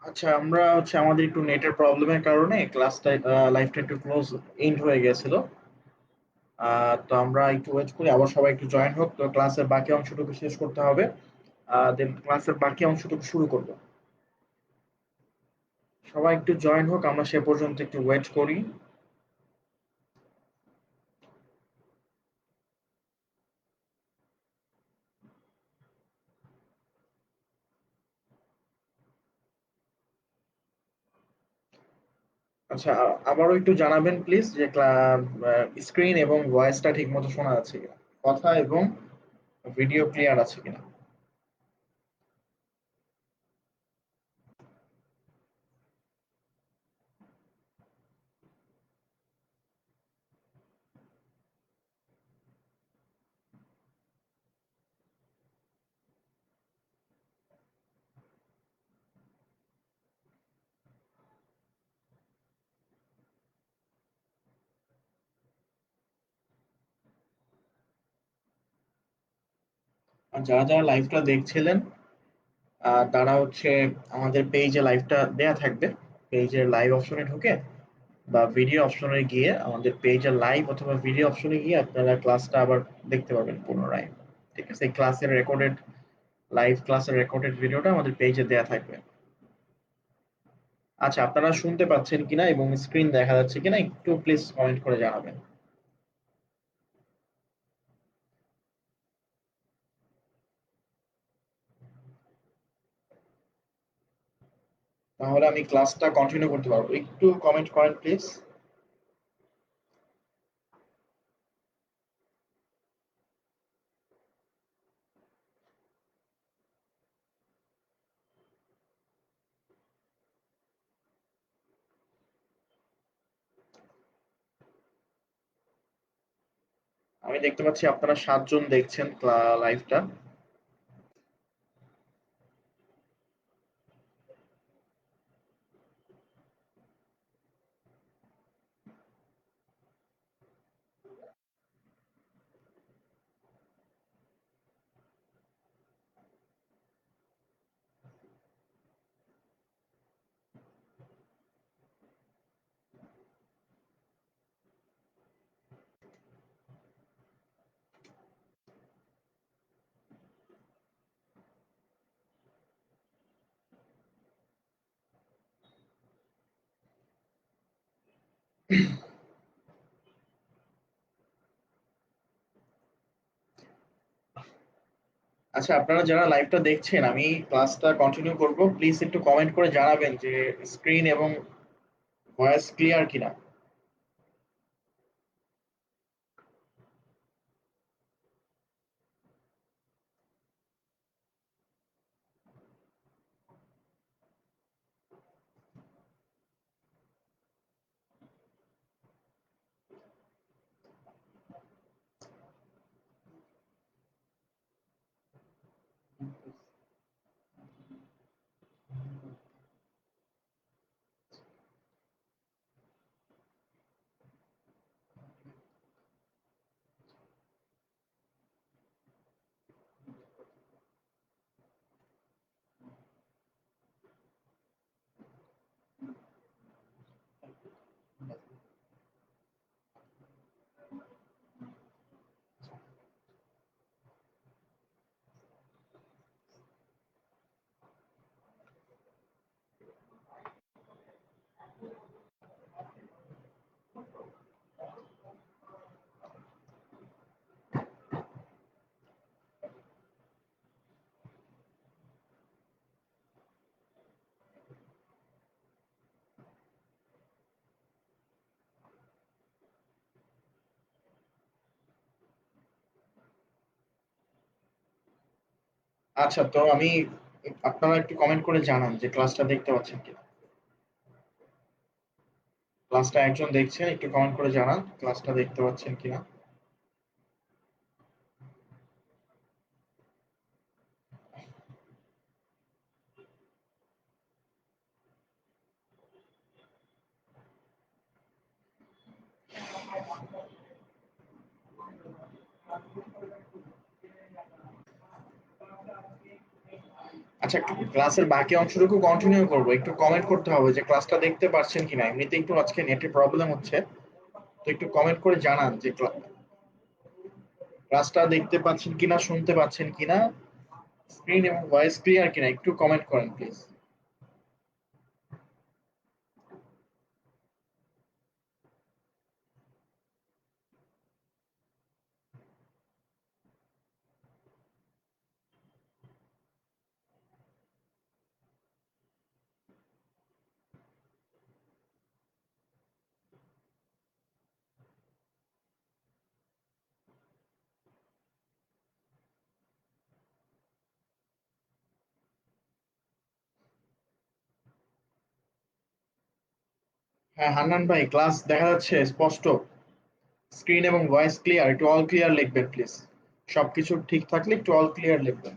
আচ্ছা, আমরা আমাদের একটু নেটের প্রবলেমের কারণে ক্লাসটা লাইভটা একটু এন্ড হয়ে গেছিল। তো আমরা একটু ওয়েট করি, আবার সবাই একটু জয়েন হোক, তো ক্লাসের বাকি অংশটুকু শেষ করতে হবে। দেন ক্লাসের বাকি অংশটুকু শুরু করব। সবাই একটু জয়েন হোক, আমরা সে পর্যন্ত একটু ওয়েট করি। আচ্ছা, আবারও একটু জানাবেন প্লিজ যে স্ক্রিন এবং ভয়েসটা ঠিক মতো শোনা যাচ্ছে কিনা, কথা এবং ভিডিও ক্লিয়ার আছে কিনা। আর যারা যারা লাইভটা দেখছিলেন, তারা আমাদের পেজে লাইভটা দেয়া থাকবে। পেজের লাইভ অপশনে ঢুকে বা ভিডিও অপশনে গিয়ে আমাদের পেজের লাইভ অথবা ভিডিও অপশনে গিয়ে আপনারা ক্লাসটা আবার দেখতে পাবেন পুনরায়। ঠিক আছে, ক্লাসের রেকর্ডেড লাইভ ক্লাসের রেকর্ডেড ভিডিওটা আমাদের পেজে দেয়া থাকবে। আচ্ছা, আপনারা শুনতে পাচ্ছেন কিনা এবং স্ক্রিন দেখা যাচ্ছে কিনা একটু প্লিজ কমেন্ট করে জানাবেন। তাহলে আমি ক্লাসটা কন্টিনিউ করতে পারবো। একটু কমেন্ট করেন প্লিজ। আমি দেখতে পাচ্ছি আপনারা 7 জন দেখছেন লাইভটা। আচ্ছা, আপনারা যারা লাইভটা দেখছেন, আমি ক্লাসটা কন্টিনিউ করব, প্লিজ একটু কমেন্ট করে জানাবেন যে স্ক্রিন এবং ভয়েস ক্লিয়ার কিনা। আচ্ছা, তো আপনারা একটু কমেন্ট করে জানান যে ক্লাসটা দেখতে পাচ্ছেন কিনা। ক্লাসটা একজন দেখছেন, একটু কমেন্ট করে জানান ক্লাসটা দেখতে পাচ্ছেন কিনা। আচ্ছা, ক্লাসের বাকি অংশটুকু কন্টিনিউ করবো, একটু কমেন্ট করতে হবে যে ক্লাসটা দেখতে পাচ্ছেন কিনা। এমনিতে একটু আজকে নেটের প্রবলেম হচ্ছে, তো একটু কমেন্ট করে জানান যে ক্লাসটা দেখতে পাচ্ছেন কিনা, শুনতে পাচ্ছেন কিনা, স্ক্রিন এবং ভয়েস ক্লিয়ার কিনা, একটু কমেন্ট করেন প্লিজ। হ্যাঁ হান্নান ভাই, ক্লাস দেখা যাচ্ছে স্পষ্ট, স্ক্রিন এবং ভয়েস ক্লিয়ার, একটু অল ক্লিয়ার লিখবেন প্লিজ। সবকিছু ঠিক থাকলে একটু অল ক্লিয়ার লিখবেন।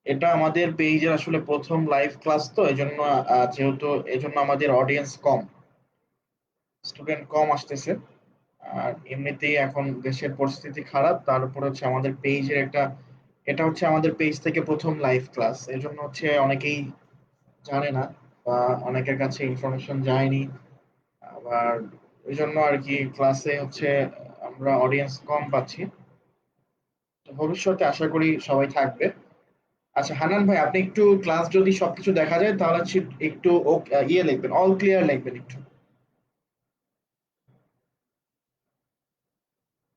এটা আমাদের পেজের আসলে প্রথম লাইভ ক্লাস, তো এই জন্য যেহেতু এই জন্য আমাদের অডিয়েন্স কম, স্টুডেন্ট কম আসতেছে। আর এমনিতেই এখন দেশের পরিস্থিতি খারাপ, তার উপর হচ্ছে আমাদের পেজের একটা, এটা হচ্ছে আমাদের পেজ থেকে প্রথম লাইভ ক্লাস, এই জন্য হচ্ছে অনেকেই জানে না বা অনেকের কাছে ইনফরমেশন যায়নি। আবার এই জন্য আর কি ক্লাসে হচ্ছে আমরা অডিয়েন্স কম পাচ্ছি। তো ভবিষ্যতে আশা করি সবাই থাকবে। আচ্ছা হানান ভাই, আপনি একটু ক্লাস যদি সবকিছু দেখা যায় তাহলে হচ্ছে একটু ইয়ে লিখবেন, অল ক্লিয়ার লিখবেন একটু।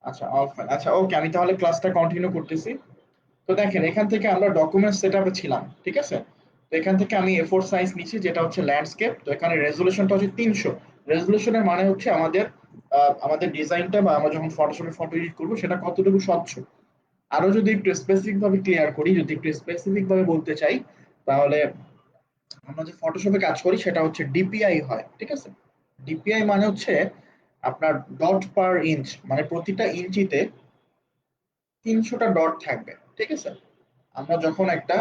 আচ্ছা অল ফাইন, আচ্ছা ওকে, আমি তাহলে ক্লাসটা কন্টিনিউ করতেছি। তো দেখেন এখান থেকে আমরা ডকুমেন্ট সেটআপে ছিলাম, ঠিক আছে। তো এখান থেকে আমি এ4 সাইজ নিচ্ছি, যেটা হচ্ছে ল্যান্ডস্কেপ। তো এখানে রেজোলিউশনটা হচ্ছে 300। রেজোলিউশনের মানে হচ্ছে আমাদের আমাদের ডিজাইনটা বা আমরা যখন ফটোশপে ফটো এডিট করবো সেটা কতটুকু স্বচ্ছ। আরো যদি একটু স্পেসিফিক ভাবে ক্লিয়ার করি, যদি একটু স্পেসিফিক ভাবে বলতে চাই, তাহলে আমরা যে ফটোশপে কাজ করি সেটা হচ্ছে ডিপিআই হয়, ঠিক আছে। ডিপিআই মানে হচ্ছে আপনার ডট পার ইঞ্চ, মানে প্রতিটা ইঞ্চিতে 300টা ডট থাকবে, ঠিক আছে। আমরা যখন একটা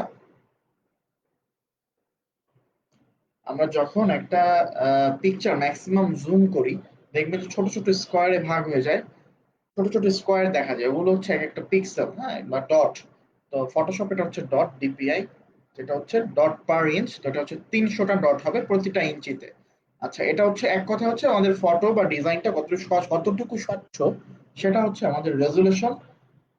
আমরা যখন একটা পিকচার ম্যাক্সিমাম জুম করি, দেখবেন যে ছোট ছোট স্কোয়ারে ভাগ হয়ে যায়, ছোট ছোট স্কোয়ার দেখা যায়, ওগুলো হচ্ছে এক একটা পিক্সেল, হ্যাঁ, বা ডট। তো ফটোশপ এটা হচ্ছে ডট ডিপিআই, যেটা হচ্ছে ডট পার ইঞ্চ, তো এটা হচ্ছে 300টা ডট হবে প্রতিটা ইঞ্চিতে। আচ্ছা, এটা হচ্ছে এক কথা হচ্ছে আমাদের ফটো বা ডিজাইনটা কতটুকু স্বচ্ছ, সেটা হচ্ছে আমাদের রেজুলেশন।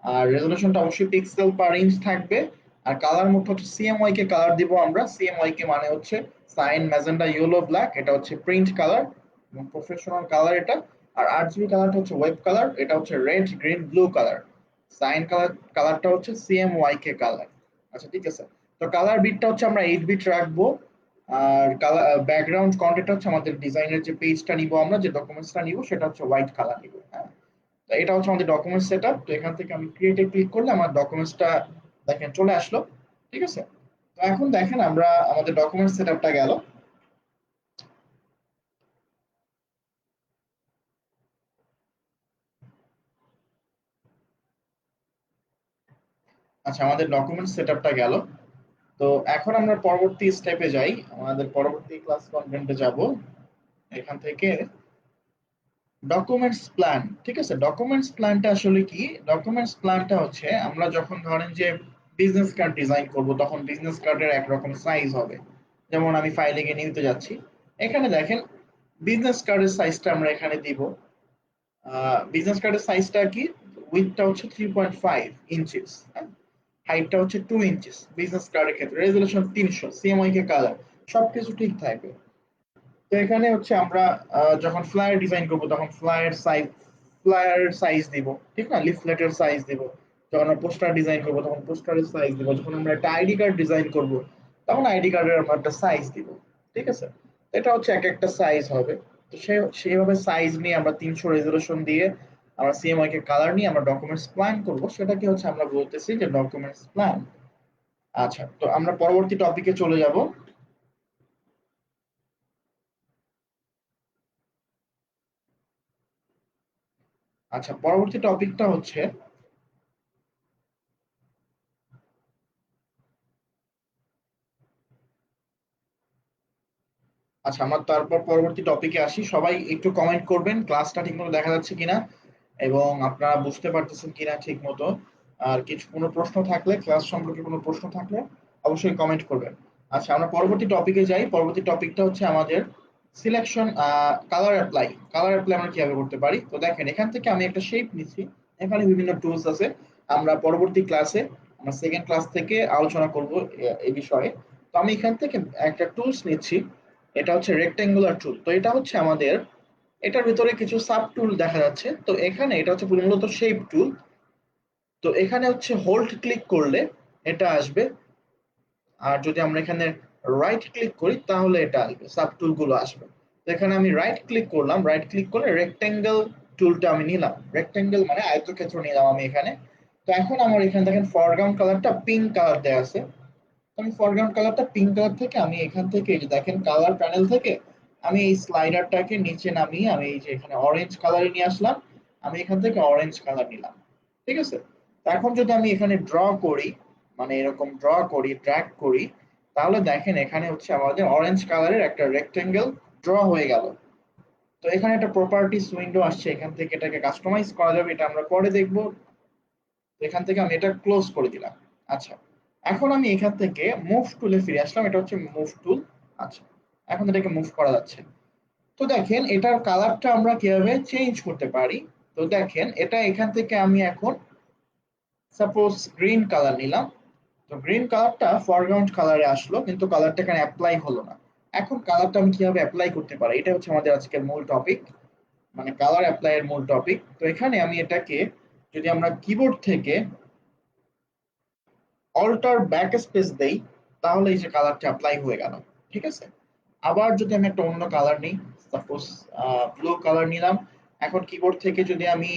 আর রেজলিউশনটা অবশ্যই পিক্সেল পার ইঞ্চ থাকবে। আর কালার মোড হচ্ছে সিএমওয়াই কে কালার দিব আমরা। সিএমওয়াই কে মানে হচ্ছে সাইন ম্যাজেন্ডা ইয়েলো ব্ল্যাক, এটা হচ্ছে প্রিন্ট কালার এবং প্রফেশনাল কালার এটা। আর আরজিবি কালারটা হচ্ছে ওয়েব কালার, এটা হচ্ছে red green blue colour. Cyan কালারটা হচ্ছে সিএমওয়াই কে কালার। আচ্ছা ঠিক আছে। তো কালার বিটটা হচ্ছে আমরা 8 বিট রাখবো। আর কালার ব্যাকগ্রাউন্ড কন্টেন্ট হচ্ছে আমাদের ডিজাইনের যে পেজটা নিব, আমরা যে ডকুমেন্টসটা নিব সেটা হচ্ছে হোয়াইট কালার নিব, হ্যাঁ। তো এটা হচ্ছে আমাদের ডকুমেন্ট সেটআপ। তো এখান থেকে আমি ক্রিয়েটে ক্লিক করলে আমার ডকুমেন্টসটা দেখেন চলে আসলো, ঠিক আছে। তো এখন দেখেন আমরা আমাদের ডকুমেন্ট সেটআপটা গেল। আচ্ছা, আমাদের ডকুমেন্ট সেটআপটা গেল। তো এখন আমরা পরবর্তী স্টেপে যাই, আমাদের পরবর্তী ক্লাস কন্টেন্টে যাব। এখান থেকে ডকুমেন্টস প্ল্যান, ঠিক আছে। ডকুমেন্টস প্ল্যানটা আসলে কি? ডকুমেন্টস প্ল্যানটা হচ্ছে আমরা যখন ধরেন যে বিজনেস কার্ড ডিজাইন করব, তখন বিজনেস কার্ডের একরকম সাইজ হবে। যেমন আমি ফাইলে গিয়ে নিতে যাচ্ছি, এখানে দেখেন বিজনেস কার্ডের সাইজটা আমরা এখানে দিব। বিজনেস কার্ডের সাইজটা কি? উইথটা হচ্ছে 3.5 ইঞ্চিস, হ্যাঁ। হাইটটা হচ্ছে 2 ইঞ্চিস বিজনেস কার্ডের ক্ষেত্রে। রেজলিউশন 300, সিএমওয়াই কে কালার, সবকিছু ঠিক থাকবে। তো এখানে হচ্ছে আমরা যখন ফ্লায়ার ডিজাইন করব তখন ফ্লায়ার সাইজ দিব, ঠিক না, লিফলেটের সাইজ দিব। যখন আমরা পোস্টার ডিজাইন করব তখন পোস্টারের সাইজ দিব। যখন আমরা একটা আইডি কার্ড ডিজাইন করব তখন আইডি কার্ডের আমরা একটা সাইজ দিব, ঠিক আছে। এটা হচ্ছে এক একটা সাইজ হবে। তো সেইভাবে সাইজ নিয়ে আমরা 300 রেজলিউশন দিয়ে আমরা সিএমওয়াই কে কালার নিয়ে আমরা ডকুমেন্টস প্ল্যান করব, সেটাকে হচ্ছে আমরা বলতেছি যে ডকুমেন্টস প্ল্যান। আচ্ছা, তো আমরা পরবর্তী টপিকে চলে যাব। আচ্ছা, পরবর্তী টপিকটা হচ্ছে, আচ্ছা আমার তারপর পরবর্তী টপিকে আসি। সবাই একটু কমেন্ট করবেন ক্লাসটা ঠিকমতো দেখা যাচ্ছে কিনা এবং আপনারা বুঝতে পারতেছেন কিনা ঠিক মতো। আর কিছু কোনো প্রশ্ন থাকলে, ক্লাস সম্পর্কে কোনো প্রশ্ন থাকলে অবশ্যই কমেন্ট করবেন। আচ্ছা, আমরা পরবর্তী টপিকে যাই। পরবর্তী টপিকটা হচ্ছে আমাদের selection, colour apply. Colour apply আমরা কিভাবে করতে পারি? তো দেখেন, এখান থেকে আমি একটা শেপ নিচ্ছি, এখানে বিভিন্ন টুলস আছে। আমরা পরবর্তী ক্লাসে, আমরা সেকেন্ড ক্লাস থেকে আলোচনা করব এই বিষয়ে। তো আমি এখান থেকে একটা টুলস নিচ্ছি, এটা হচ্ছে রেক্টেঙ্গুলার টুল। তো এটা হচ্ছে আমাদের, এটার ভিতরে কিছু সাব টুল দেখা যাচ্ছে। তো এখানে এটা হচ্ছে মূলত শেপ টুল। তো এখানে হচ্ছে হোল্ড ক্লিক করলে এটা আসবে, আর যদি আমরা এখানে রাইট ক্লিক করি তাহলে এটা আসবে, সাব টুল গুলো আসবে। তো এখানে আমি রাইট ক্লিক করলাম, রাইট ক্লিক করে রেক্টেঙ্গেল টুলটা আমি নিলাম, রেক্টেঙ্গেল মানে আয়তক্ষেত্র নিলাম আমি এখানে। তো এখন আমার এখানে দেখেন ফরগ্রাউন্ড কালারটা পিঙ্ক কালার দেওয়া আছে। তো আমি ফরগ্রাউন্ড কালারটা পিঙ্ক কালার থেকে আমি এখান থেকে, এই যে দেখেন কালার প্যানেল থেকে আমি এই স্লাইডারটাকে নিচে নামিয়ে আমি এই যে এখানে অরেঞ্জ কালারে নিয়ে আসলাম। আমি এখান থেকে অরেঞ্জ কালার নিলাম, ঠিক আছে। তো এখন যদি আমি এখানে ড্র করি, মানে এরকম ড্র করি, ড্র্যাগ করি, তাহলে দেখেন এখানে হচ্ছে আমাদের অরেঞ্জ কালারের একটা রেক্টেঙ্গেল ড্র হয়ে গেল। তো এখানে একটা প্রপার্টিস উইন্ডো আসছে, এখান থেকে এটাকে কাস্টমাইজ করা যাবে, এটা আমরা পরে দেখবো। এখান থেকে আমি এটা ক্লোজ করে দিলাম। আচ্ছা, এখন আমি এখান থেকে মুভ টুলে ফিরে আসলাম, এটা হচ্ছে মুভ টুল। আচ্ছা, এখন এটাকে মুভ করা যাচ্ছে। তো দেখেন এটার কালারটা আমরা কিভাবে চেঞ্জ করতে পারি। তো দেখেন এটা এখান থেকে আমি এখন সাপোজ গ্রিন কালার নিলাম। তো গ্রিন কালারটা ফরগ্রাউন্ড কালারে আসলো, কিন্তু কালারটা এখানে অ্যাপ্লাই হলো না। এখন কালারটা আমি কিভাবে অ্যাপ্লাই করতে পারি, এটা হচ্ছে আমাদের আজকের মূল টপিক, মানে কালার অ্যাপ্লাই এর মূল টপিক। তো এখানে আমি এটাকে, যদি আমরা কিবোর্ড থেকে অল্টার ব্যাক স্পেস দেই, তাহলে এই যে কালারটা অ্যাপ্লাই হয়ে গেল, ঠিক আছে। আবার যদি আমি একটা অন্য কালার নিই, সাপোজ ব্লু কালার নিলাম, এখন কিবোর্ড থেকে যদি আমি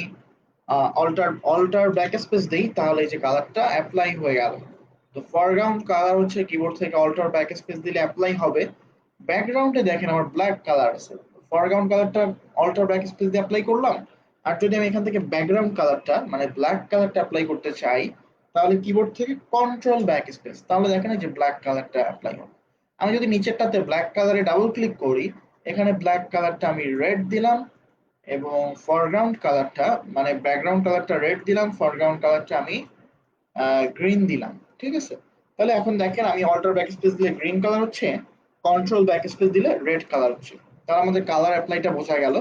অল্টার অল্টার ব্যাক স্পেস দেই, তাহলে এই যে কালারটা অ্যাপ্লাই হয়ে গেল। তো ফরগ্রাউন্ড কালার হচ্ছে কিবোর্ড থেকে অল্টার ব্যাক স্পেস দিলে অ্যাপ্লাই হবে। ব্যাকগ্রাউন্ডে দেখেন আমার ব্ল্যাক কালার আছে, ফরগ্রাউন্ড কালারটা অল্টার ব্যাক স্পেস দিয়ে অ্যাপ্লাই করলাম। আর যদি আমি এখান থেকে ব্যাকগ্রাউন্ড কালারটা মানে ব্ল্যাক কালারটা অ্যাপ্লাই করতে চাই, তাহলে কিবোর্ড থেকে কন্ট্রোল ব্যাক স্পেস, তাহলে দেখেন যে ব্ল্যাক কালারটা অ্যাপ্লাই হবে। আমি যদি নিচেরটাতে ব্ল্যাক কালারে ডাবল ক্লিক করি, এখানে ব্ল্যাক কালারটা আমি রেড দিলাম, এবং ফরগ্রাউন্ড কালারটা মানে ব্যাকগ্রাউন্ড কালারটা রেড দিলাম, ফরগ্রাউন্ড কালারটা আমি গ্রিন দিলাম, ঠিক আছে। তাহলে এখন দেখেন আমি অল্টার ব্যাক স্পেস দিলে গ্রিন কালার হচ্ছে, কন্ট্রোল ব্যাক স্পেস দিলে রেড কালার হচ্ছে। তাহলে আমাদের কালার অ্যাপ্লাইটা বোঝা গেল।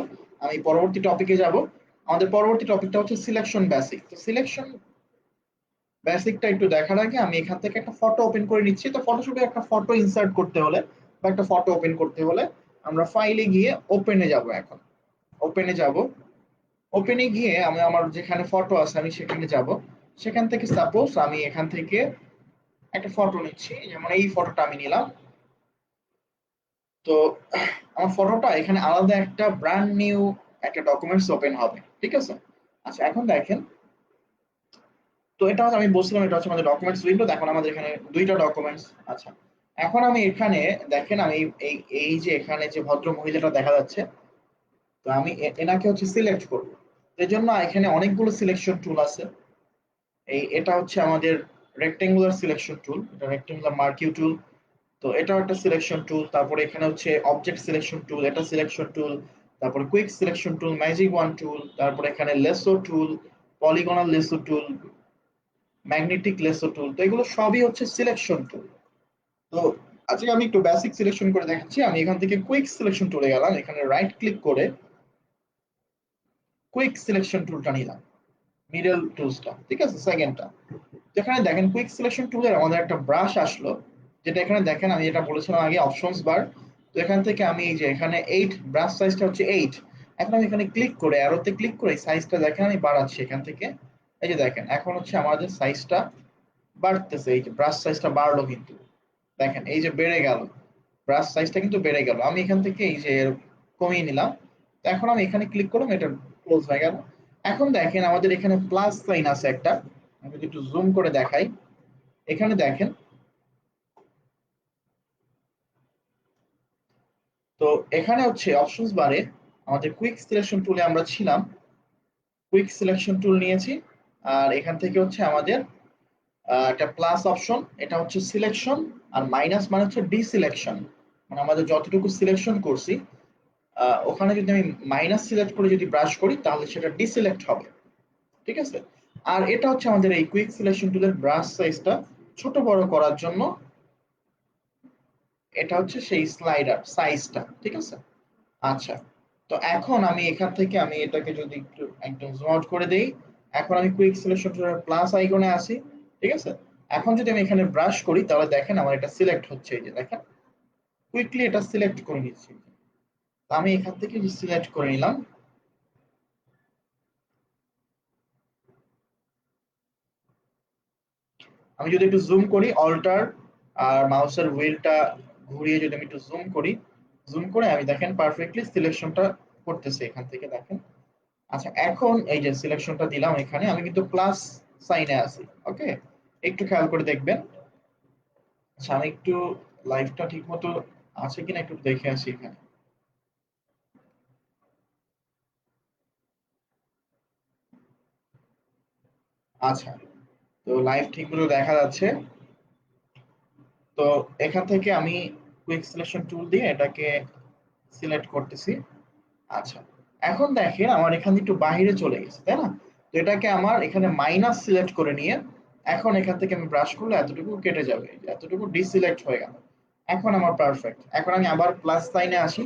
আমি পরবর্তী টপিকে যাব। আমাদের পরবর্তী টপিকটা হচ্ছে সিলেকশন বেসিক। তো সিলেকশন বেসিকটা একটু দেখার আগে আমি এখান থেকে একটা ফটো ওপেন করে নিচ্ছি। তো ফটোশপে একটা ফটো ইনসার্ট করতে হলে বা একটা ফটো ওপেন করতে হলে আমরা ফাইলে গিয়ে ওপেনে যাব। এখন ওপেনে যাব, ওপেনে গিয়ে আমি আমার যেখানে ফটো আছে আমি সেখানে যাব। সেখান থেকে সাপোজ আমি এখান থেকে একটা ফটো নিচ্ছি, যেমন এই ফটোটা আমি নিলাম। তো আমার ফটোটা এখানে আলাদা একটা ব্র্যান্ড নিউ একটা ডকুমেন্টস ওপেন হবে, ঠিক আছে। আচ্ছা, এখন দেখেন, তো এটা হচ্ছে আমি বলছিলাম এটা হচ্ছে আমাদের ডকুমেন্টস উইন্ডো। এখন আমাদের এখানে দুইটা ডকুমেন্টস। আচ্ছা, এখন আমি এখানে দেখেন আমি এই এই যে এখানে যে ভদ্র মহিলাটা দেখা যাচ্ছে, তো আমি এনাকে হচ্ছে সিলেক্ট করব। এর জন্য এখানে অনেকগুলো সিলেকশন টুল আছে। এটা হচ্ছে আমাদের রেক্টেঙ্গুলার সিলেকশন টুল, এটা রেক্টেঙ্গুলার মার্কিউ টুল। তো এটাও একটা সিলেকশন টুল। তারপরে এখানে হচ্ছে অবজেক্ট সিলেকশন টুল, এটা সিলেকশন টুল। তারপরে quick selection tool, magic wand tool. তারপরে এখানে lasso tool, polygonal lasso tool, magnetic lasso tool. তো এগুলো সবই হচ্ছে সিলেকশন টুল। তো আজকে আমি একটু বেসিক সিলেকশন করে দেখাচ্ছি। আমি এখান থেকে কুইক সিলেকশন টুলে গেলাম, এখানে রাইট ক্লিক করে কুইক সিলেকশন টুলটা নিলাম, মিডল টুলসটা, ঠিক আছে, সেকেন্ডটা। যেখানে দেখেন কুইক সিলেকশন টুলের আমাদের একটা ব্রাশ আসলো, যেটা এখানে দেখেন আমি যেটা বলেছিলাম আগে, অপশনস বার। তো এখান থেকে আমি এই যে এখানে 8, ব্রাশ সাইজটা হচ্ছে 8। এখন আমি এখানে ক্লিক করে অ্যারোতে ক্লিক করে সাইজটা দেখেন আমি বাড়াচ্ছি এখান থেকে। এই যে দেখেন এখন হচ্ছে আমাদের সাইজটা বাড়তেছে, এই যে ব্রাশ সাইজটা বাড়লো কিন্তু, দেখেন এই যে বেড়ে গেল, ব্রাশ সাইজটা কিন্তু বেড়ে গেল। আমি এখান থেকে এই যে কমিয়ে নিলাম। তো এখন আমি এখানে ক্লিক করলাম, এটা ক্লোজ হয়ে গেল। এখন দেখেন আমাদের এখানে প্লাস সাইন আছে একটা, আমি যদি একটু জুম করে দেখাই, এখানে দেখেন। তো এখানে হচ্ছে অপশনস বারে আমাদের কুইক সিলেকশন টুলে আমরা ছিলাম, কুইক সিলেকশন টুল নিয়েছি। আর এখান থেকে হচ্ছে আমাদের একটা প্লাস অপশন, এটা হচ্ছে সিলেকশন। আর মাইনাস মানে হচ্ছে ডিসিলেকশন, মানে আমাদের যতটুকু সিলেকশন করছি ওখানে যদি আমি মাইনাস সিলেক্ট করে যদি ব্রাশ করি তাহলে সেটা ডিসিলেক্ট হবে, ঠিক আছে। আর এটা হচ্ছে আমাদের এই কুইক সিলেকশন টুলের ব্রাশ সাইজটা ছোট বড় করার জন্য, এটা হচ্ছে সেই স্লাইডার সাইজটা, ঠিক আছে। আচ্ছা, তো এখন আমি এখান থেকে আমি এটাকে যদি একটু একদম জুম আউট করে দেই, এখন আমি কুইক সিলেকশন টুলের প্লাস আইকনে আসি, ঠিক আছে। এখন যদি আমি এখানে ব্রাশ করি তাহলে দেখেন আমার এটা সিলেক্ট হচ্ছে, এই যে দেখেন কুইকলি এটা সিলেক্ট করে নিচ্ছি। তো আমি এখান থেকে সিলেক্ট করে নিলাম। আমি যদি একটু জুম করি, অল্টার আর মাউসের হুইলটা ঘুরিয়ে যদি আমি একটু জুম করি, জুম করে আমি দেখেন পারফেক্টলি সিলেকশনটা করতেছে এখান থেকে, দেখেন। আচ্ছা, এখন এই যে সিলেকশনটা দিলাম এখানে, আমি কিন্তু প্লাস সাইনে আছি, ওকে। একটু খেয়াল করে দেখবেন। আচ্ছা, আমি একটু লাইভটা ঠিক মতো আছে কিনা একটু দেখে আসি এখানে। আচ্ছা, তো লাইভ ঠিক মতো দেখা যাচ্ছে। তো এখান থেকে আমি কুইক সিলেকশন টুল দিয়ে এটাকে সিলেক্ট করতেছি। আচ্ছা, এখন দেখেন আমার এখান থেকে একটু বাইরে চলে গেছে, তাই না? তো এটাকে আমার এখানে মাইনাস সিলেক্ট করে নিয়ে এখন এখান থেকে আমি ব্রাশ করলে এতটুকু কেটে যাবে, এতটুকু ডিসিলেক্ট হয়ে গেল। এখন আমার পারফেক্ট। এখন আমি আবার প্লাস সাইনে আসি।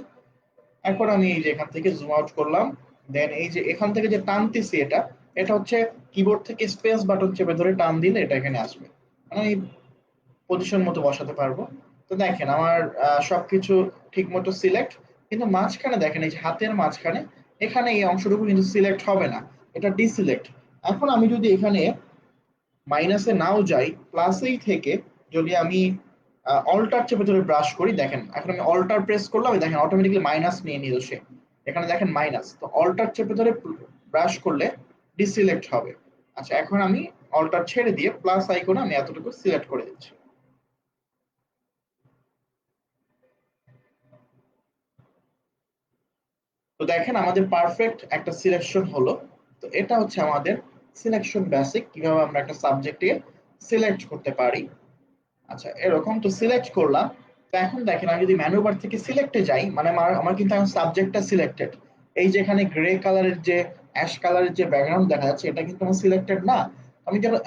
এখন আমি এই যে এখান থেকে জুম আউট করলাম, দেন এই যে এখান থেকে যে টানতেছি, এটা এটা হচ্ছে কিবোর্ড থেকে স্পেস বাটন চেপে ধরে টান দিলে এটা এখানে আসবে, মানে আমি পজিশন মতো বসাতে পারবো। তো দেখেন আমার সবকিছু ঠিক মতো সিলেক্ট, কিন্তু মাঝখানে দেখেন এই যে হাতের মাঝখানে এখানে এই অংশটুকু কিন্তু সিলেক্ট হবে না, এটা ডিসিলেক্ট। এখন আমি যদি এখানে মাইনাসে নাও যাই, প্লাসেই থেকে যদি আমি অল্টার চেপে ধরে ব্রাশ করি, দেখেন এখন আমি অল্টার প্রেস করলাম, দেখেন অটোমেটিক্যালি মাইনাস নিয়ে নিল সে, এখানে দেখেন মাইনাস। তো অল্টার চেপে ধরে ব্রাশ করলে ডিসিলেক্ট হবে। আচ্ছা, এখন আমি অল্টার ছেড়ে দিয়ে প্লাস আইকনে আমি এতটুকু সিলেক্ট করে দিচ্ছি। তো দেখেন আমাদের পারফেক্ট একটা সিলেকশন হলো। তো এটা হচ্ছে আমাদের সিলেকশন বেসিক, কিভাবে আমরা একটা সাবজেক্টে সিলেক্ট করতে পারি। আচ্ছা, এরকম তো সিলেক্ট করলাম। তো এখন দেখেন আমি যদি মেনু বার থেকে সিলেক্টে যাই, মানে আমার আমার কিন্তু এখন সাবজেক্টটা সিলেক্টেড। এই যে এখানে গ্রে কালারের যে অ্যাশ কালারের যে ব্যাকগ্রাউন্ড দেখা যাচ্ছে, এটা কিন্তু আমার সিলেক্টেড না।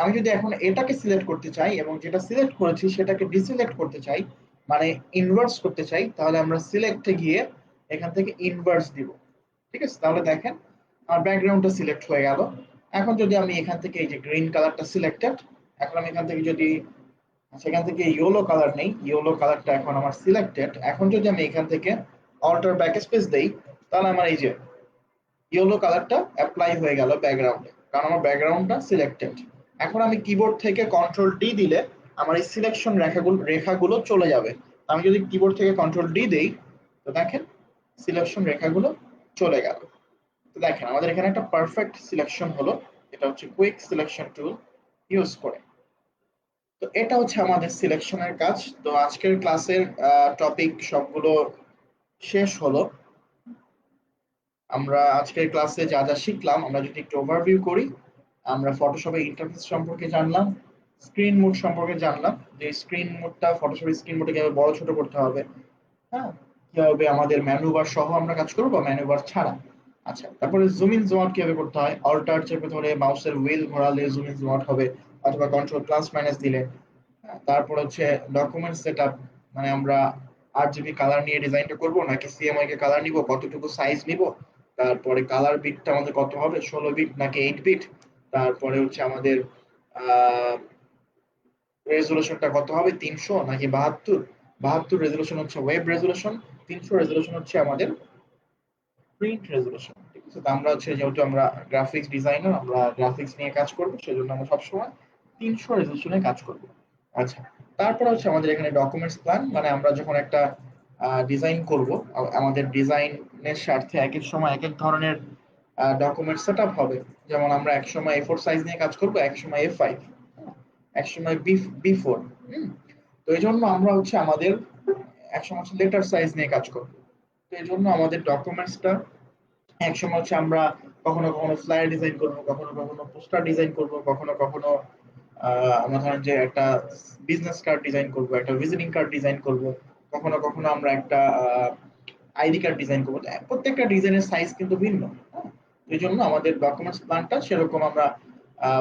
আমি যদি এখন এটাকে সিলেক্ট করতে চাই এবং যেটা সিলেক্ট করেছি সেটাকে ডিসিলেক্ট করতে চাই, মানে ইনভার্স করতে চাই, তাহলে আমরা সিলেক্টে গিয়ে এখান থেকে ইনভার্স দিব, ঠিক আছে। তাহলে দেখেন আমার ব্যাকগ্রাউন্ডটা সিলেক্ট হয়ে গেল। এখন যদি আমি এখান থেকে এই যে গ্রিন কালারটা সিলেক্টেড, এখন আমি এখান থেকে যদি সেখান থেকে ইয়েলো কালার নেই, ইয়েলো কালারটা এখন আমার সিলেক্টেড। এখন যদি আমি এখান থেকে অল্টার ব্যাক স্পেস দেই, তাহলে আমার এই যে ইয়েলো কালারটা অ্যাপ্লাই হয়ে গেল ব্যাকগ্রাউন্ডে, কারণ আমার ব্যাকগ্রাউন্ডটা সিলেক্টেড। এখন আমি কিবোর্ড থেকে কন্ট্রোল ডি দিলে আমার এই সিলেকশন রেখাগুলো চলে যাবে। আমি যদি কিবোর্ড থেকে কন্ট্রোল ডি দেই, তো দেখেন সিলেকশন রেখাগুলো চলে গেল। তো দেখেন আমাদের এখানে একটা পারফেক্ট সিলেকশন হলো। এটা হচ্ছে কুইক সিলেকশন টুল ইউজ করে। তো এটা হচ্ছে আমাদের সিলেকশনের কাজ। তো আজকের ক্লাসের টপিক সবগুলো শেষ হলো। আমরা আজকের ক্লাসে যা যা শিখলাম আমরা যদি একটু ওভারভিউ করি, আমরা ফটোশপের ইন্টারফেস সম্পর্কে জানলাম, স্ক্রিন মোড সম্পর্কে জানলাম, যে স্ক্রিন মোডটা ফটোশপের স্ক্রিন মোডে কিভাবে বড় ছোট করতে হবে, হ্যাঁ, কিভাবে আমাদের মেনু বার সহ আমরা কাজ করবো বা মেনু বার ছাড়া। আচ্ছা, তারপরে জুম ইন জুম আউট কিভাবে করতে হয়, অল্টার চেপে ধরে মাউসের হুইল ঘোরালে জুম ইন জুম আউট হবে, অথবা কন্ট্রোল প্লাস মাইনাস দিলে। হ্যাঁ, তারপর হচ্ছে ডকুমেন্ট সেটআপ, মানে আমরা আরজিবি কালার নিয়ে ডিজাইনটা করব নাকি সিএমওয়াই কে কালার নিব, কতটুকু সাইজ নিব, তারপরে কালার বিটটা আমাদের কত হবে, 16 বিট নাকি 8 বিট, তারপরে হচ্ছে আমাদের আহ রেজুলেশনটা কত হবে, 300 নাকি 72। 72 রেজুলেশন হচ্ছে ওয়েব রেজুলেশন, 300 রেজুলেশন হচ্ছে আমাদের প্রিন্ট রেজুলেশন, ঠিক আছে। তো আমরা হচ্ছে যেহেতু আমরা গ্রাফিক্স ডিজাইনার, আমরা গ্রাফিক্স নিয়ে কাজ করবো, সেজন্য আমরা সবসময় 300 রেজুলেশনে কাজ করবো। আচ্ছা, তারপর হচ্ছে আমাদের এখানে ডকুমেন্টস প্ল্যান, মানে আমরা যখন একটা ডিজাইন করব, আমাদের ডিজাইনের স্বার্থে এক এক সময় এক এক ধরনের ডকুমেন্ট সেট আপ হবে। যেমন আমরা এক সময় A4 সাইজ নিয়ে কাজ করব, এক সময় A5, এক সময় B4। তো এই জন্য আমরা হচ্ছে আমাদের এক সময় হচ্ছে লেটার সাইজ নিয়ে কাজ করব। তো এই জন্য আমাদের ডকুমেন্টসটা এক সময় হচ্ছে আমরা কখনো কখনো ফ্লায়ার ডিজাইন করব, কখনো কখনো পোস্টার ডিজাইন করব, কখনো কখনো আমরা ধরেন যে একটা বিজনেস কার্ড ডিজাইন করব, একটা ভিজিটিং কার্ড ডিজাইন করব, কখনো কখনো আমরা একটা আইডি কার্ড ডিজাইন করবো। তো প্রত্যেকটা ডিজাইনের সাইজ কিন্তু ভিন্ন, হ্যাঁ? এই জন্য আমাদের ডকুমেন্টস প্ল্যানটা সেরকম আমরা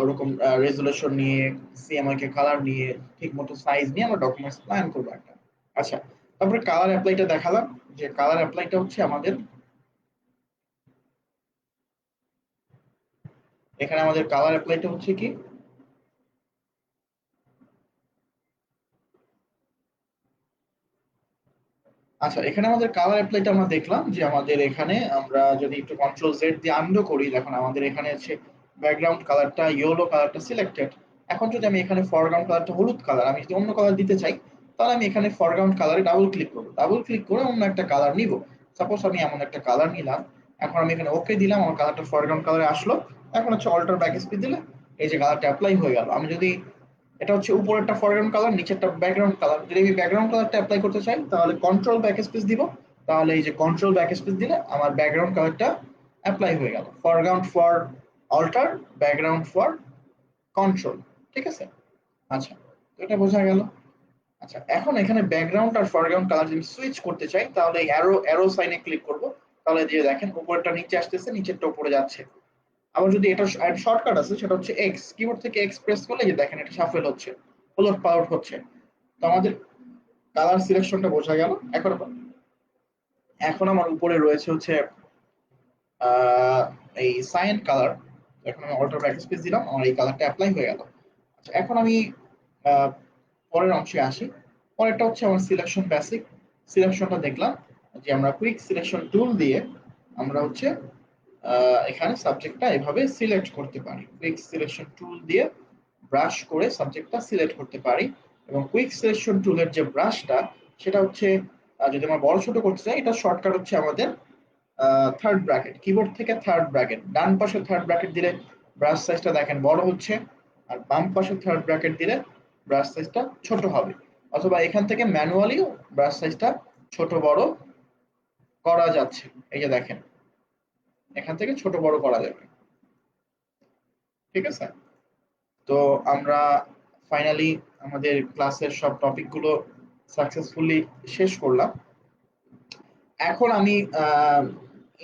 ওরকম রেজুলেশন নিয়ে, সিএমওয়াই কালার নিয়ে, ঠিক মতো সাইজ নিয়ে আমরা ডকুমেন্টস প্ল্যান করবো একটা। আচ্ছা, তারপরে কালার অ্যাপ্লাইটা দেখালাম, যে কালার অ্যাপ্লাইটা হচ্ছে আমাদের এখানে আমাদের কালার অ্যাপ্লাইটা হচ্ছে কি, আচ্ছা এখানে আমাদের কালার অ্যাপ্লাইটা আমরা দেখলাম যে আমাদের এখানে আমরা যদি একটু কন্ট্রোল জেড দিয়ে আনডু করি, দেখুন আমাদের এখানে হচ্ছে ব্যাকগ্রাউন্ড কালারটা ইয়েলো কালারটা সিলেক্টেড। এখন যদি আমি এখানে ফরগ্রাউন্ড কালারটা হলুদ কালার, আমি যদি অন্য কালার দিতে চাই, তাহলে আমি এখানে ফরগ্রাউন্ড কালারে ডাবল ক্লিক করবো, ডাবল ক্লিক করে অন্য একটা কালার নিব। সাপোজ আমি এমন একটা কালার নিলাম, এখন আমি এখানে ওকে দিলাম, আমার কালারটা ফরগ্রাউন্ড কালারে আসলো। এখন হচ্ছে অল্টার ব্যাক স্পেস দিলে এই যে কালারটা অ্যাপ্লাই হয়ে গেল। আমি যদি এটা হচ্ছে উপরেরটা ফরগ্রাউন্ড কালার, নিচেরটা ব্যাকগ্রাউন্ড কালার, যদি আমি ব্যাকগ্রাউন্ড কালারটা অ্যাপ্লাই করতে চাই তাহলে কন্ট্রোল ব্যাক স্পেস দিব। তাহলে এই যে কন্ট্রোল ব্যাক স্পেস দিলে আমার ব্যাকগ্রাউন্ড কালারটা অ্যাপ্লাই হয়ে গেল, foreground for alter, background for control. ঠিক আছে, আচ্ছা, তো এটা বোঝা গেল। আচ্ছা, এখন এখানে ব্যাকগ্রাউন্ড আর ফরগ্রাউন্ড কালার যদি সুইচ করতে চাই, তাহলে এই অ্যারো অ্যারো সাইনে ক্লিক করব। তাহলে যে দেখেন উপরেরটা নিচে আসতেছে, নিচেরটা উপরে যাচ্ছে। আবার যদি এটা শর্টকাট আছে, সেটা হচ্ছে এক্স, কিবোর্ড থেকে এক্স প্রেস করলে যে দেখেন এটা শাফেল হচ্ছে, ওলট পালট হচ্ছে। তো আমাদের কালার সিলেকশনটা বোঝা গেল। এখন এখন আমার উপরে রয়েছে হচ্ছে আহ, এই সাইন কালার। এখন আমি অল্টার ব্যাক স্পেস দিলাম, আমার এই কালারটা অ্যাপ্লাই হয়ে গেল। আচ্ছা, এখন আমি আহ, পরের অংশে আসি। পরেরটা হচ্ছে আমার সিলেকশন বেসিক। সিলেকশনটা দেখলাম যে আমরা কুইক সিলেকশন টুল দিয়ে আমরা হচ্ছে এখানে সাবজেক্টটা এভাবে সিলেক্ট করতে পারি। কুইক সিলেকশন টুল দিয়ে ব্রাশ করে সাবজেক্টটা সিলেক্ট করতে পারি। এবং কুইক সিলেকশন টুলের যে ব্রাশটা, সেটা হচ্ছে যদি আমরা বড় ছোট করতে চাই, এটা শর্টকাট হচ্ছে আমাদের থার্ড ব্র্যাকেট, কিবোর্ড থেকে থার্ড ব্র্যাকেট, ডান পাশে থার্ড ব্র্যাকেট দিলে ব্রাশ সাইজটা দেখেন বড় হচ্ছে, আর বাম পাশে থার্ড ব্র্যাকেট দিলে ব্রাশ সাইজটা ছোট হবে। অথবা এখান থেকে ম্যানুয়ালি ব্রাশ সাইজটা ছোট বড় করা যাচ্ছে। এই যে দেখেন, এখান থেকে ছোট বড় করা যাবে। ঠিক আছে, তো আমরা ফাইনালি আমাদের ক্লাসের সব টপিকগুলো সাকসেসফুলি শেষ করলাম। এখন আমি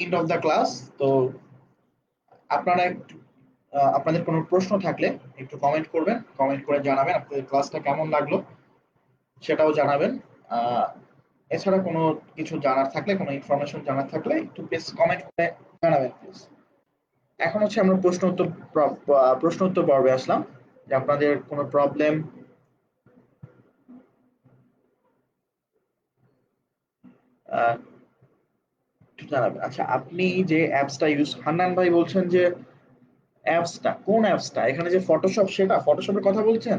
এন্ড অফ দ্য ক্লাস। তো আপনারা একটু আপনাদের কোনো প্রশ্ন থাকলে একটু কমেন্ট করবেন, কমেন্ট করে জানাবেন আপনাদের ক্লাসটা কেমন লাগলো, সেটাও জানাবেন। আহ, এছাড়া কোনো কিছু জানার থাকলে, কোনো ইনফরমেশন জানার থাকলে একটু প্লিজ কমেন্ট করে জানাবেন প্লিজ। এখন হচ্ছে আমরা প্রশ্ন উত্তর পর্বে আসলাম, যে আপনাদের কোনো প্রবলেম জানাবেন। আচ্ছা, আপনি যে অ্যাপসটা ইউজ, হান্নান ভাই বলছেন যে অ্যাপসটা কোন অ্যাপসটা, এখানে যে ফটোশপ, সেটা ফটোশপের কথা বলছেন?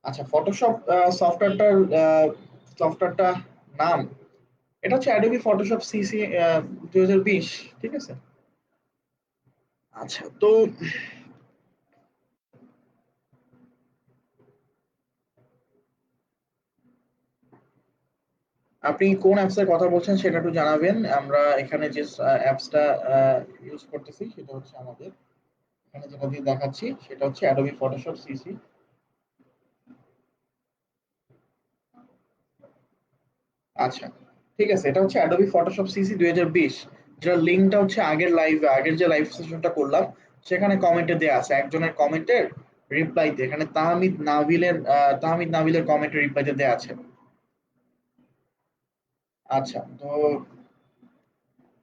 আচ্ছা, ফটোশপ সফটওয়্যারটার সফটওয়্যারটা নাম, এটা হচ্ছে অ্যাডোবি ফটোশপ সিসি 2020। ঠিক আছে, আচ্ছা, তো আপনি কোন অ্যাপসের কথা বলছেন সেটা একটু জানাবেন। আমরা এখানে যে অ্যাপসটা ইউজ করতেছি সেটা হচ্ছে আমাদের এখানে যেটা দিয়ে দেখাচ্ছি সেটা হচ্ছে অ্যাডোবি ফটোশপ সিসি। আচ্ছা, ঠিক আছে, এটা হচ্ছে অ্যাডোবি ফটোশপ সিসি 2020, যেটার লিঙ্কটা হচ্ছে আগের যে লাইভ সেশনটা করলাম সেখানে কমেন্টে দেওয়া আছে, একজনের কমেন্টের রিপ্লাইতে, এখানে তাহমিদ নাবিলের কমেন্টের রিপ্লাইতে দেওয়া আছে। আচ্ছা, তো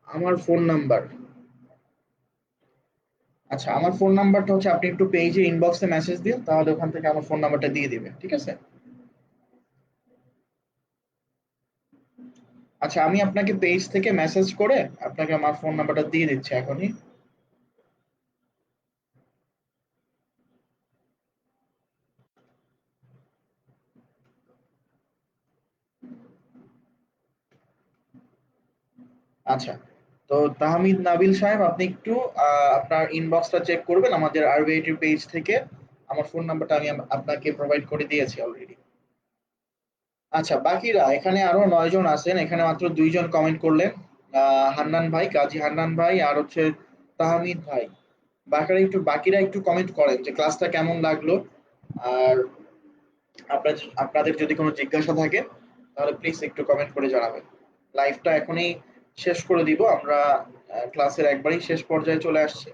আমার ফোন নাম্বার, আচ্ছা আমার ফোন নাম্বারটা হচ্ছে, আপনি একটু পেজে ইনবক্সে মেসেজ দিন, তাহলে ওখান থেকে আমার ফোন নাম্বারটা দিয়ে দিবে। ঠিক আছে, আচ্ছা আমি আপনাকে পেজ থেকে মেসেজ করে আপনাকে আমার ফোন নাম্বারটা দিয়ে দিচ্ছি এখনই। আচ্ছা, তো তাহমিদ নাবিল সাহেব, আপনি একটু আপনার ইনবক্সটা চেক করবেন, আমাদের আরবিআইটির পেজ থেকে আমার ফোন নাম্বারটা আমি আপনাকে প্রোভাইড করে দিয়েছি অলরেডি। আচ্ছা, বাকিরা এখানে আরো 9 জন আছেন, এখানে মাত্র 2 জন কমেন্ট করলেন, হান্নান ভাই, কাজী হান্নান ভাই, আর হচ্ছে তাহমিদ ভাই। বাকিরা একটু কমেন্ট করেন যে ক্লাসটা কেমন লাগলো। আর আপনাদের যদি কোনো জিজ্ঞাসা থাকে তাহলে প্লিজ একটু কমেন্ট করে জানাবেন। লাইভটা এখনই শেষ করে দিব আমরা, ক্লাসের একবারই শেষ পর্যায়ে চলে আসছি।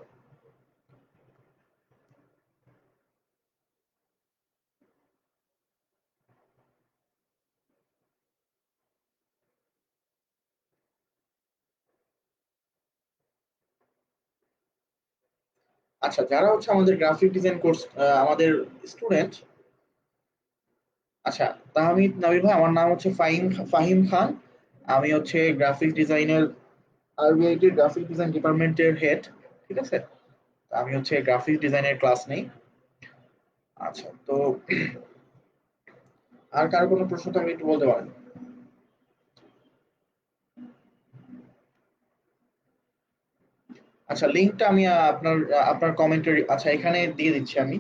আচ্ছা, যারা হচ্ছে আমাদের গ্রাফিক ডিজাইন কোর্স আমাদের স্টুডেন্ট, আচ্ছা, তাহমিদ নাবির ভাই, আমার নাম হচ্ছে ফাহিম ফাহিম খান। আমি হচ্ছে গ্রাফিক ডিজাইনের আরবিআইটির গ্রাফিক ডিজাইন ডিপার্টমেন্টের হেড। ঠিক আছে, আমি হচ্ছে গ্রাফিক ডিজাইনের ক্লাস নেই। আচ্ছা, তো আর কারো কোনো প্রশ্ন থাকলে একটু বলতে পারেন। আচ্ছা, লিঙ্কটা আমি আপনার কমেন্টের, আচ্ছা, এখানে দিয়ে দিচ্ছি আমি।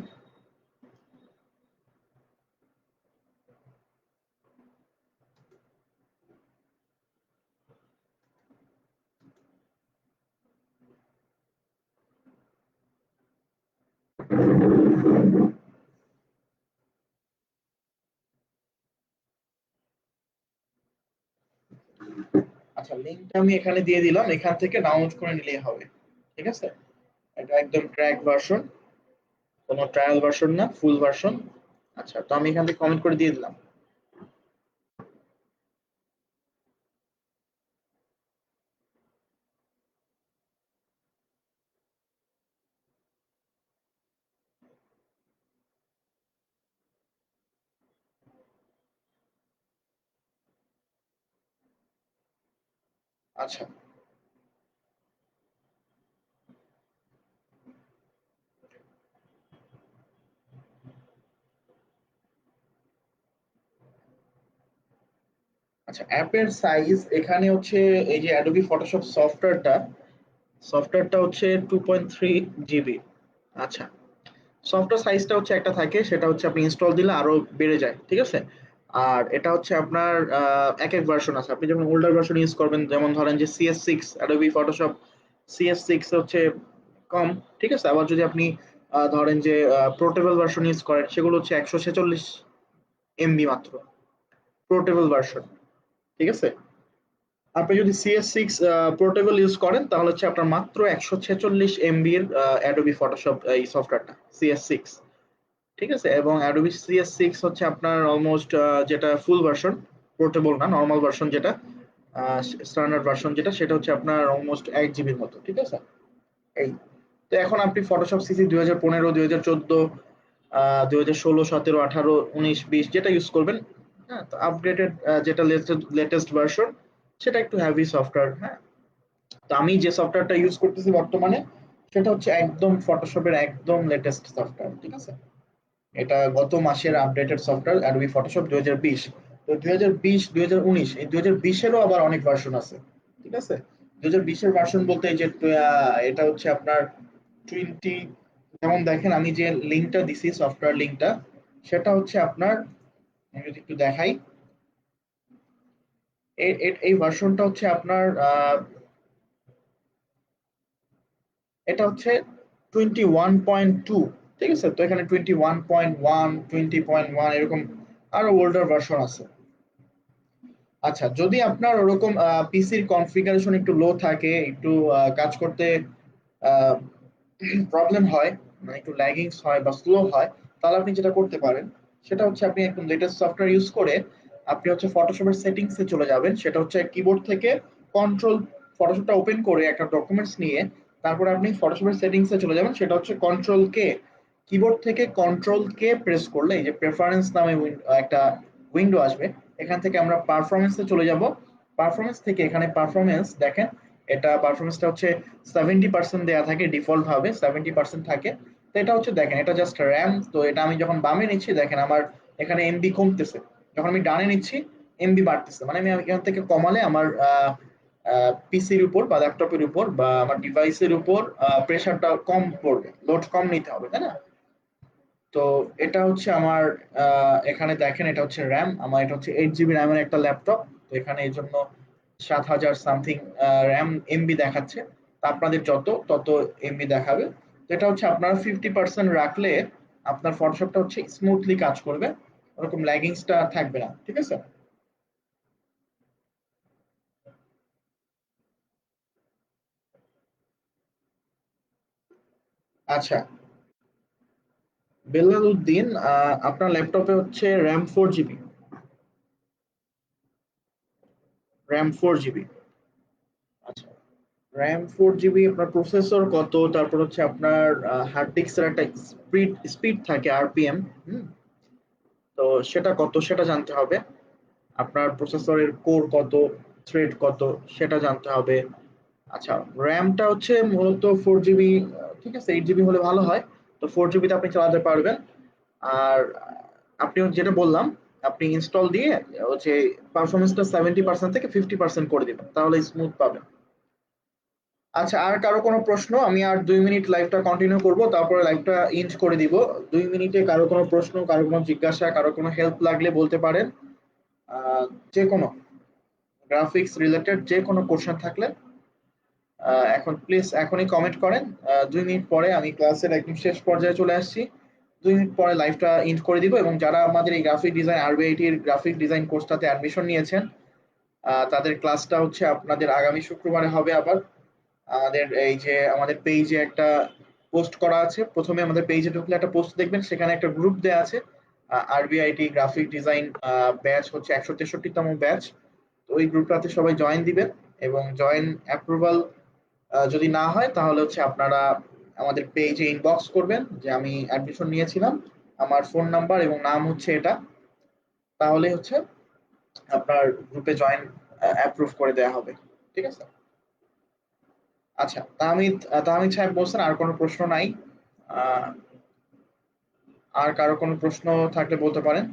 আচ্ছা, লিঙ্কটা আমি এখানে দিয়ে দিলাম, এখান থেকে ডাউনলোড করে নিলেই হবে। ঠিক আছে, এটা একদম ক্র্যাক ভার্সন, কোনো ট্রায়াল ভার্সন না, ফুল ভার্সন। আচ্ছা, তো আমি এখান থেকে কমেন্ট করে দিয়ে দিলাম। আচ্ছা, আচ্ছা, অ্যাপের সাইজ এখানে হচ্ছে, এই যে অ্যাডোবি ফটোশপ সফটওয়্যারটা হচ্ছে 2.3 জিবি। আচ্ছা, সফটওয়্যার সাইজটা হচ্ছে একটা থাকে, সেটা হচ্ছে আপনি ইনস্টল দিলে আরো বেড়ে যায়। ঠিক আছে, আর এটা হচ্ছে আপনার এক এক ভার্সন আছে। আপনি যখন ওল্ডার ভার্সন ইউজ করবেন, যেমন ধরেন যে CS6, অ্যাডোবি ফটোশপ CS6 হচ্ছে কম। ঠিক আছে, আবার যদি আপনি ধরেন যে পোর্টেবল ভার্সন ইউজ করেন, সেগুলো হচ্ছে 146 MB মাত্র, পোর্টেবল ভার্সন। ঠিক আছে, আপনি যদি CS6 পোর্টেবল ইউজ করেন তাহলে হচ্ছে আপনার মাত্র 146 MB এর অ্যাডোবি ফটোশপ এই সফটওয়্যারটা, CS6। ঠিক আছে, এবং অ্যাডোবি CS6 হচ্ছে আপনার অলমোস্ট, যেটা ফুল ভার্সন, পোর্টেবল না, নর্মাল ভার্সন যেটা, স্ট্যান্ডার্ড ভার্সন যেটা, সেটা হচ্ছে আপনার অলমোস্ট 1 জিবির মতো। ঠিক আছে, এই, তো এখন আপনি ফটোশপ সিসি 2015, 2014, 2016, 17, 18, 19, 20 যেটা ইউজ করবেন, হ্যাঁ, তো আপগ্রেডেড যেটা লেটেস্ট ভার্সন, সেটা একটু হ্যাভি সফটওয়্যার। হ্যাঁ, তো আমি যে সফটওয়্যারটা ইউজ করতেছি বর্তমানে, সেটা হচ্ছে একদম ফটোশপের একদম লেটেস্ট সফটওয়্যার। ঠিক আছে, এটা গত মাসের আপডেটেড সফটওয়্যার, অ্যাডোবি ফটোশপ 2020। তো 2020, 2019, এই 2020-এরও আবার অনেক ভার্সন আছে। ঠিক আছে, 2020-এর ভার্সন বলতে এই যে এটা হচ্ছে আপনার 20, যেমন দেখেন আমি যে লিঙ্কটা দিছি, সফটওয়্যার লিঙ্কটা, সেটা হচ্ছে আপনার, আমি যদি একটু দেখাই, এই ভার্সনটা হচ্ছে আপনার, এটা হচ্ছে 21.2। ঠিক আছে, তো এখানে 21.1, 20.1 এরকম আরো ওল্ডার ভার্সন আছে। আচ্ছা, যদি আপনার ওরকম পিসির কনফিগারেশন একটু লো থাকে, একটু কাজ করতে প্রবলেম হয়, মানে একটু ল্যাগিংস হয় বা স্লো হয়, তাহলে আপনি যেটা করতে পারেন, সেটা হচ্ছে আপনি একদম লেটেস্ট সফটওয়্যার ইউজ করে আপনি হচ্ছে ফটোশপের সেটিংসে চলে যাবেন। সেটা হচ্ছে কিবোর্ড থেকে কন্ট্রোল, ফটোশপটা ওপেন করে একটা ডকুমেন্টস নিয়ে তারপরে আপনি ফটোশপের সেটিংসে চলে যাবেন। সেটা হচ্ছে কন্ট্রোল কে, কিবোর্ড থেকে কন্ট্রোল কে প্রেস করলে এই যে প্রেফারেন্স নামে একটা উইন্ডো আসবে। এখান থেকে আমরা পারফরমেন্সে চলে যাব। পারফরমেন্স থেকে এখানে পারফরমেন্স দেখেন, এটা পারফরমেন্সটা হচ্ছে 70% দেওয়া থাকে, ডিফল্ট ভাবে 70% থাকে। তো এটা হচ্ছে দেখেন, এটা জাস্ট র্যাম। তো এটা আমি যখন বামে নিচ্ছি দেখেন আমার এখানে এমবি কমতেছে, যখন আমি ডানে নিচ্ছি এমবি বাড়তেছে, মানে আমি এখান থেকে কমালে আমার পিসির উপর বা ল্যাপটপের উপর বা আমার ডিভাইসের উপর প্রেশারটা কম পড়বে, লোড কম নিতে হবে, তাই না? তো এটা হচ্ছে আমার, এখানে দেখেন এটা হচ্ছে র্যাম আমার, এটা হচ্ছে 8 জিবি র্যামের একটা ল্যাপটপ। তো এখানে এই জন্য 7,000 সামথিং র্যাম এমবি দেখাচ্ছে। তা আপনাদের যত তত এমবি দেখাবে। তো এটা হচ্ছে আপনারা 50% রাখলে আপনার ফটোশপটা হচ্ছে স্মুথলি কাজ করবে। ওরকম ল্যাগিংসটা থাকবে না, ঠিক আছে? আচ্ছা, বেলাল উদ্দিন, আপনার ল্যাপটপে হচ্ছে র্যাম 4 জিবি। RAM 4 GB. আচ্ছা, র্যাম 4 জিবি, আপনার প্রসেসর কত, তারপর হচ্ছে আপনার হার্ড ডিস্কের একটা স্পিড স্পিড থাকে আরপিএম। হুম, তো সেটা কত সেটা জানতে হবে। আপনার প্রসেসরের কোর কত, থ্রেড কত, সেটা জানতে হবে। আচ্ছা, র্যামটা হচ্ছে মূলত 4 জিবি। ঠিক আছে, 8 জিবি হলে ভালো হয়। তো 4 জিবিতে আপনি চালাতে পারবেন। আর আপনি যেটা বললাম, আপনি ইনস্টল দিয়ে হচ্ছে পারফরমেন্সটা 70% থেকে 50% করে দিবেন, তাহলে স্মুথ পাবেন। আচ্ছা, আর কারো কোনো প্রশ্ন? আমি আর 2 মিনিট লাইভটা কন্টিনিউ করব, তারপরে লাইভটা ইন্ড করে দিব। 2 মিনিটে কারো কোনো প্রশ্ন, কারো কোনো জিজ্ঞাসা, কারো কোনো হেল্প লাগলে বলতে পারেন। আহ, যে কোনো গ্রাফিক্স রিলেটেড যে কোনো কোশ্চেন থাকলে এখন প্লিজ এখনই কমেন্ট করেন। 2 মিনিট পরে আমি ক্লাসের একদম শেষ পর্যায়ে চলে আসছি। 2 মিনিট পরে লাইভটা ইন্ড করে দিব, এবং যারা আমাদের এই গ্রাফিক ডিজাইন আরবিআইটির গ্রাফিক ডিজাইন কোর্সটাতে অ্যাডমিশন নিয়েছেন, তাদের ক্লাসটা হচ্ছে আপনাদের আগামী শুক্রবারে হবে আবার। আমাদের এই যে আমাদের পেজে একটা পোস্ট করা আছে, প্রথমে আমাদের পেজে ঢুকলে একটা পোস্ট দেখবেন, সেখানে একটা গ্রুপ দেওয়া আছে, আরবিআইটি গ্রাফিক ডিজাইন ব্যাচ হচ্ছে 163তম ব্যাচ। তো ওই গ্রুপটাতে সবাই জয়েন দিবেন, এবং জয়েন অ্যাপ্রুভাল যদি না হয় তাহলে হচ্ছে আপনারা আমাদের পেজে ইনবক্স করবেন যে আমি অ্যাডমিশন নিয়েছিলাম, আমার ফোন নাম্বার এবং নাম হচ্ছে এটা, তাহলে হচ্ছে আপনার গ্রুপে জয়েন অ্যাপ্রুভ করে দেওয়া হবে। ঠিক আছে? আচ্ছা, তাহমিদ তাহমিদ সাহেব বলছেন আর কোনো প্রশ্ন নাই। আহ, আর কারো কোনো প্রশ্ন থাকলে বলতে পারেন।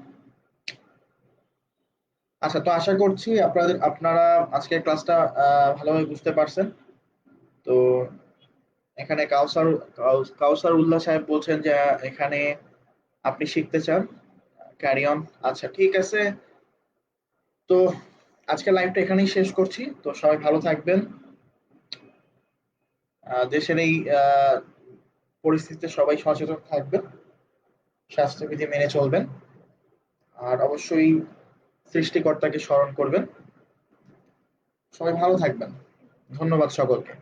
আচ্ছা, তো আশা করছি আপনারা আজকের ক্লাসটা ভালোভাবে বুঝতে পারছেন। তো এখানে কাউসার উল্লাহ সাহেব বলছেন যে এখানে আপনি শিখতে চান, ক্যারি অন। আচ্ছা, ঠিক আছে। তো আজকের লাইভটা এখানেই শেষ করছি। তো সবাই ভালো থাকবেন। দেশের এই পরিস্থিতিতে সবাই সচেতন থাকবেন, স্বাস্থ্যবিধি মেনে চলবেন, আর অবশ্যই সৃষ্টিকর্তাকে স্মরণ করবেন। সবাই ভালো থাকবেন। ধন্যবাদ সকলকে।